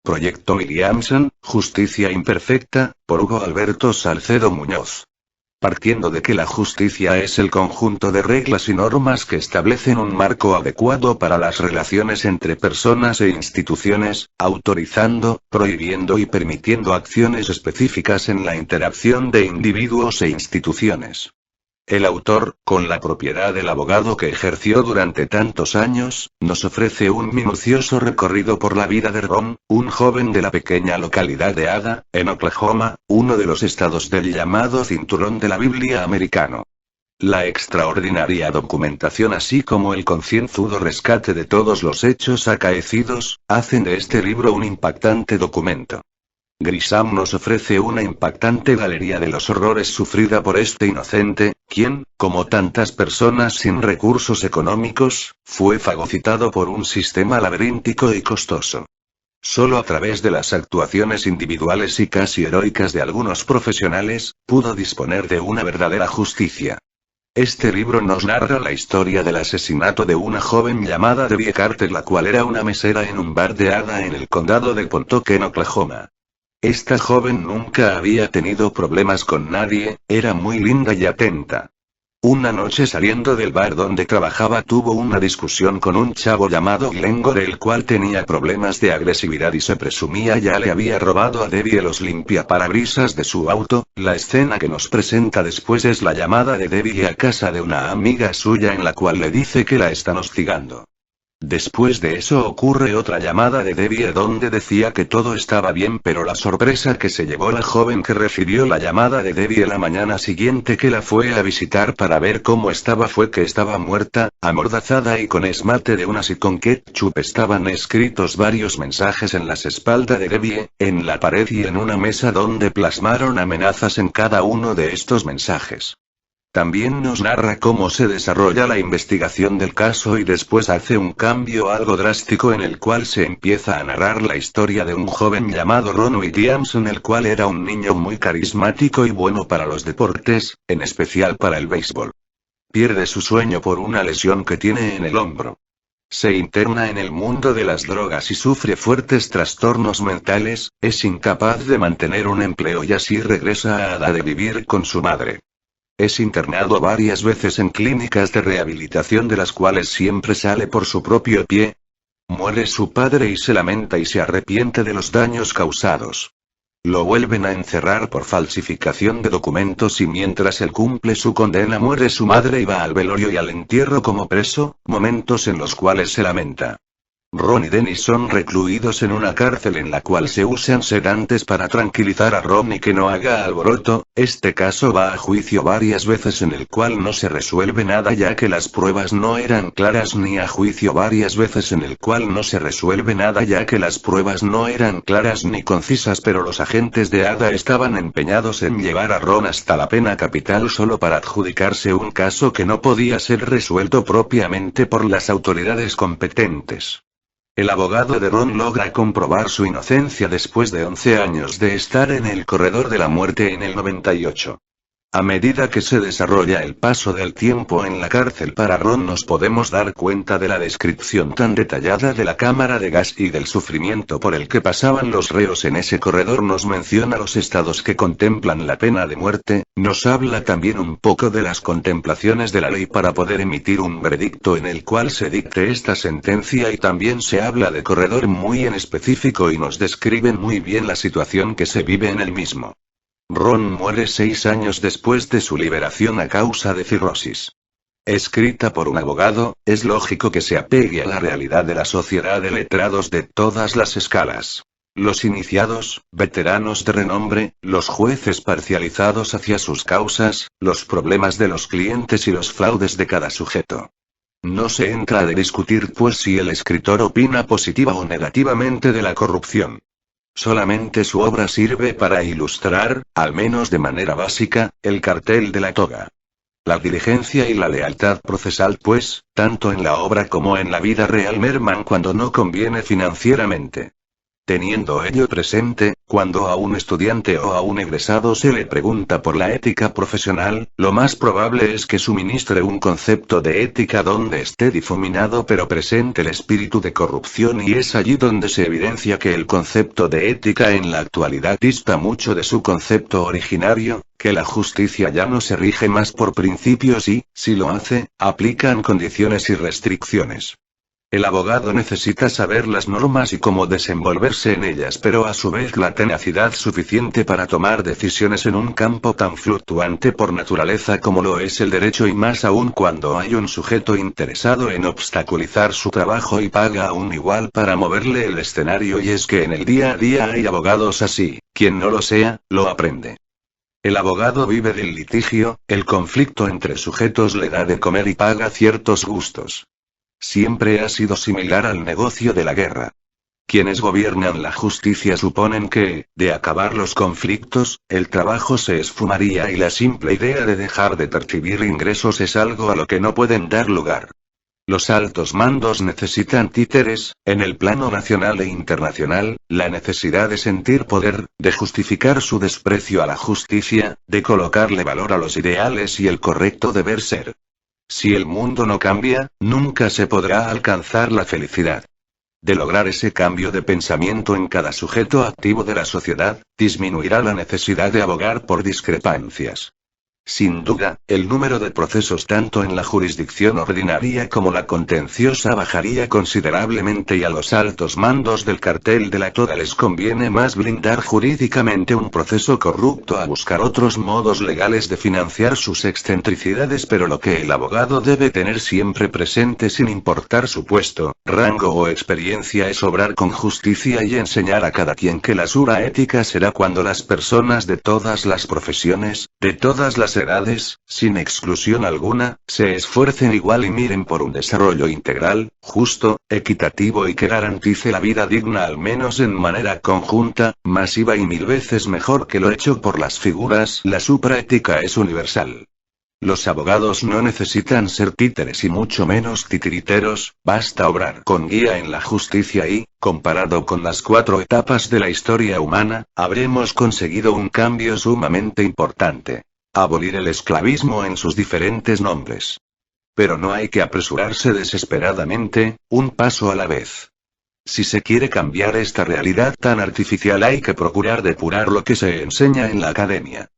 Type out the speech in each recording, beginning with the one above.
Proyecto Williamson, Justicia Imperfecta, por Hugo Alberto Salcedo Muñoz. Partiendo de que la justicia es el conjunto de reglas y normas que establecen un marco adecuado para las relaciones entre personas e instituciones, autorizando, prohibiendo y permitiendo acciones específicas en la interacción de individuos e instituciones. El autor, con la propiedad del abogado que ejerció durante tantos años, nos ofrece un minucioso recorrido por la vida de Ron, un joven de la pequeña localidad de Ada, en Oklahoma, uno de los estados del llamado Cinturón de la Biblia americano. La extraordinaria documentación así como el concienzudo rescate de todos los hechos acaecidos, hacen de este libro un impactante documento. Grisham nos ofrece una impactante galería de los horrores sufrida por este inocente, quien, como tantas personas sin recursos económicos, fue fagocitado por un sistema laberíntico y costoso. Solo a través de las actuaciones individuales y casi heroicas de algunos profesionales, pudo disponer de una verdadera justicia. Este libro nos narra la historia del asesinato de una joven llamada Debbie Carter, la cual era una mesera en un bar de Ada en el condado de Pontotoc en Oklahoma. Esta joven nunca había tenido problemas con nadie, era muy linda y atenta. Una noche saliendo del bar donde trabajaba tuvo una discusión con un chavo llamado Glenn Gore, el cual tenía problemas de agresividad y se presumía ya le había robado a Debbie los limpiaparabrisas de su auto. La escena que nos presenta después es la llamada de Debbie a casa de una amiga suya en la cual le dice que la están hostigando. Después de eso ocurre otra llamada de Debbie donde decía que todo estaba bien, pero la sorpresa que se llevó la joven que recibió la llamada de Debbie la mañana siguiente que la fue a visitar para ver cómo estaba fue que estaba muerta, amordazada y con esmalte de unas y con ketchup estaban escritos varios mensajes en las espaldas de Debbie, en la pared y en una mesa donde plasmaron amenazas en cada uno de estos mensajes. También nos narra cómo se desarrolla la investigación del caso y después hace un cambio algo drástico en el cual se empieza a narrar la historia de un joven llamado Ron Williamson, el cual era un niño muy carismático y bueno para los deportes, en especial para el béisbol. Pierde su sueño por una lesión que tiene en el hombro. Se interna en el mundo de las drogas y sufre fuertes trastornos mentales, es incapaz de mantener un empleo y así regresa a Ada de vivir con su madre. Es internado varias veces en clínicas de rehabilitación de las cuales siempre sale por su propio pie. Muere su padre y se lamenta y se arrepiente de los daños causados. Lo vuelven a encerrar por falsificación de documentos y mientras él cumple su condena muere su madre y va al velorio y al entierro como preso, momentos en los cuales se lamenta. Ron y Dennis son recluidos en una cárcel en la cual se usan sedantes para tranquilizar a Ron y que no haga alboroto. Este caso va a juicio varias veces en el cual no se resuelve nada ya que las pruebas no eran claras, ni a juicio varias veces en el cual no se resuelve nada ya que las pruebas no eran claras ni concisas, pero los agentes de Ada estaban empeñados en llevar a Ron hasta la pena capital solo para adjudicarse un caso que no podía ser resuelto propiamente por las autoridades competentes. El abogado de Ron logra comprobar su inocencia después de 11 años de estar en el corredor de la muerte en el 98. A medida que se desarrolla el paso del tiempo en la cárcel para Ron nos podemos dar cuenta de la descripción tan detallada de la cámara de gas y del sufrimiento por el que pasaban los reos en ese corredor. Nos menciona los estados que contemplan la pena de muerte, nos habla también un poco de las contemplaciones de la ley para poder emitir un veredicto en el cual se dicte esta sentencia y también se habla de corredor muy en específico y nos describen muy bien la situación que se vive en el mismo. Ron muere 6 años después de su liberación a causa de cirrosis. Escrita por un abogado, es lógico que se apegue a la realidad de la sociedad de letrados de todas las escalas. Los iniciados, veteranos de renombre, los jueces parcializados hacia sus causas, los problemas de los clientes y los fraudes de cada sujeto. No se entra a discutir pues si el escritor opina positiva o negativamente de la corrupción. Solamente su obra sirve para ilustrar, al menos de manera básica, el cartel de la toga. La diligencia y la lealtad procesal pues, tanto en la obra como en la vida real merman cuando no conviene financieramente. Teniendo ello presente, cuando a un estudiante o a un egresado se le pregunta por la ética profesional, lo más probable es que suministre un concepto de ética donde esté difuminado pero presente el espíritu de corrupción, y es allí donde se evidencia que el concepto de ética en la actualidad dista mucho de su concepto originario, que la justicia ya no se rige más por principios y, si lo hace, aplican condiciones y restricciones. El abogado necesita saber las normas y cómo desenvolverse en ellas, pero a su vez la tenacidad suficiente para tomar decisiones en un campo tan fluctuante por naturaleza como lo es el derecho, y más aún cuando hay un sujeto interesado en obstaculizar su trabajo y paga aún igual para moverle el escenario. Y es que en el día a día hay abogados así, quien no lo sea, lo aprende. El abogado vive del litigio, el conflicto entre sujetos le da de comer y paga ciertos gustos. Siempre ha sido similar al negocio de la guerra. Quienes gobiernan la justicia suponen que, de acabar los conflictos, el trabajo se esfumaría y la simple idea de dejar de percibir ingresos es algo a lo que no pueden dar lugar. Los altos mandos necesitan títeres, en el plano nacional e internacional, la necesidad de sentir poder, de justificar su desprecio a la justicia, de colocarle valor a los ideales y el correcto deber ser. Si el mundo no cambia, nunca se podrá alcanzar la felicidad. De lograr ese cambio de pensamiento en cada sujeto activo de la sociedad, disminuirá la necesidad de abogar por discrepancias. Sin duda, el número de procesos tanto en la jurisdicción ordinaria como la contenciosa bajaría considerablemente, y a los altos mandos del cartel de la toga les conviene más blindar jurídicamente un proceso corrupto a buscar otros modos legales de financiar sus excentricidades. Pero lo que el abogado debe tener siempre presente, sin importar su puesto, rango o experiencia, es obrar con justicia y enseñar a cada quien que la sura ética será cuando las personas de todas las profesiones, de todas las edades, sin exclusión alguna, se esfuercen igual y miren por un desarrollo integral, justo, equitativo y que garantice la vida digna, al menos en manera conjunta, masiva y mil veces mejor que lo hecho por las figuras. La supraética es universal. Los abogados no necesitan ser títeres y mucho menos titiriteros, basta obrar con guía en la justicia y, comparado con las 4 etapas de la historia humana, habremos conseguido un cambio sumamente importante. Abolir el esclavismo en sus diferentes nombres. Pero no hay que apresurarse desesperadamente, un paso a la vez. Si se quiere cambiar esta realidad tan artificial, hay que procurar depurar lo que se enseña en la academia.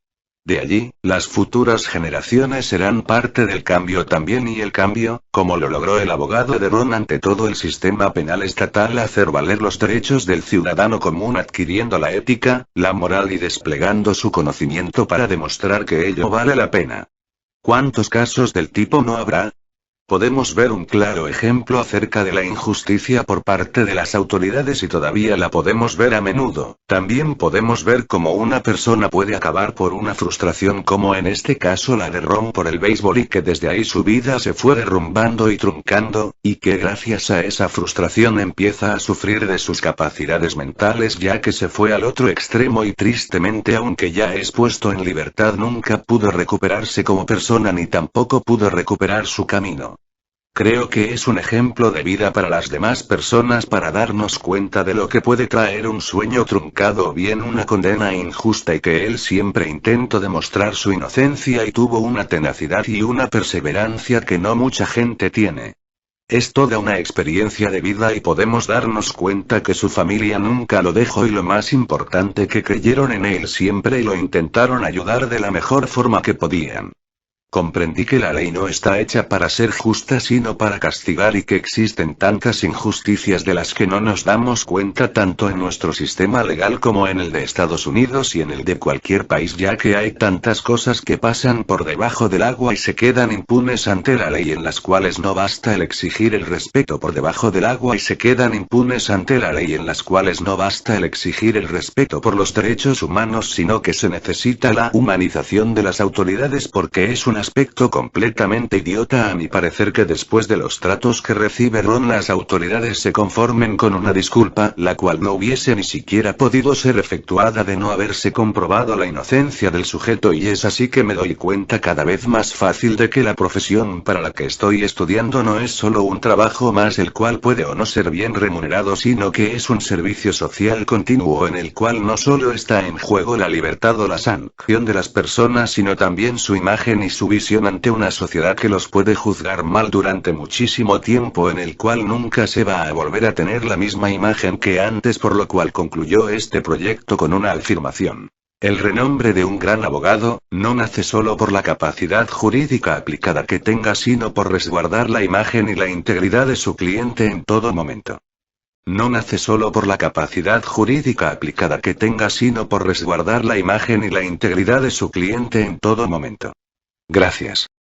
De allí, las futuras generaciones serán parte del cambio también, y el cambio, como lo logró el abogado de Ron ante todo el sistema penal estatal, hacer valer los derechos del ciudadano común adquiriendo la ética, la moral y desplegando su conocimiento para demostrar que ello vale la pena. ¿Cuántos casos del tipo no habrá? Podemos ver un claro ejemplo acerca de la injusticia por parte de las autoridades, y todavía la podemos ver a menudo. También podemos ver cómo una persona puede acabar por una frustración, como en este caso la de Ron por el béisbol, y que desde ahí su vida se fue derrumbando y truncando, y que gracias a esa frustración empieza a sufrir de sus capacidades mentales, ya que se fue al otro extremo y tristemente, aunque ya es puesto en libertad, nunca pudo recuperarse como persona ni tampoco pudo recuperar su camino. Creo que es un ejemplo de vida para las demás personas, para darnos cuenta de lo que puede traer un sueño truncado o bien una condena injusta, y que él siempre intentó demostrar su inocencia y tuvo una tenacidad y una perseverancia que no mucha gente tiene. Es toda una experiencia de vida, y podemos darnos cuenta que su familia nunca lo dejó, y lo más importante, que creyeron en él siempre y lo intentaron ayudar de la mejor forma que podían. Comprendí que la ley no está hecha para ser justa sino para castigar, y que existen tantas injusticias de las que no nos damos cuenta tanto en nuestro sistema legal como en el de Estados Unidos y en el de cualquier país, ya que hay tantas cosas que pasan por debajo del agua y se quedan impunes ante la ley, en las cuales no basta el exigir el respeto por debajo del agua y se quedan impunes ante la ley, en las cuales no basta el exigir el respeto por los derechos humanos, sino que se necesita la humanización de las autoridades, porque es una un aspecto completamente idiota a mi parecer que después de los tratos que recibe Ron las autoridades se conformen con una disculpa, la cual no hubiese ni siquiera podido ser efectuada de no haberse comprobado la inocencia del sujeto, y es así que me doy cuenta cada vez más fácil de que la profesión para la que estoy estudiando no es solo un trabajo más el cual puede o no ser bien remunerado, sino que es un servicio social continuo en el cual no solo está en juego la libertad o la sanción de las personas, sino también su imagen y su visión ante una sociedad que los puede juzgar mal durante muchísimo tiempo, en el cual nunca se va a volver a tener la misma imagen que antes, por lo cual concluyó este proyecto con una afirmación. El renombre de un gran abogado, no nace solo por la capacidad jurídica aplicada que tenga, sino por resguardar la imagen y la integridad de su cliente en todo momento. No nace solo por la capacidad jurídica aplicada que tenga, sino por resguardar la imagen y la integridad de su cliente en todo momento. Gracias.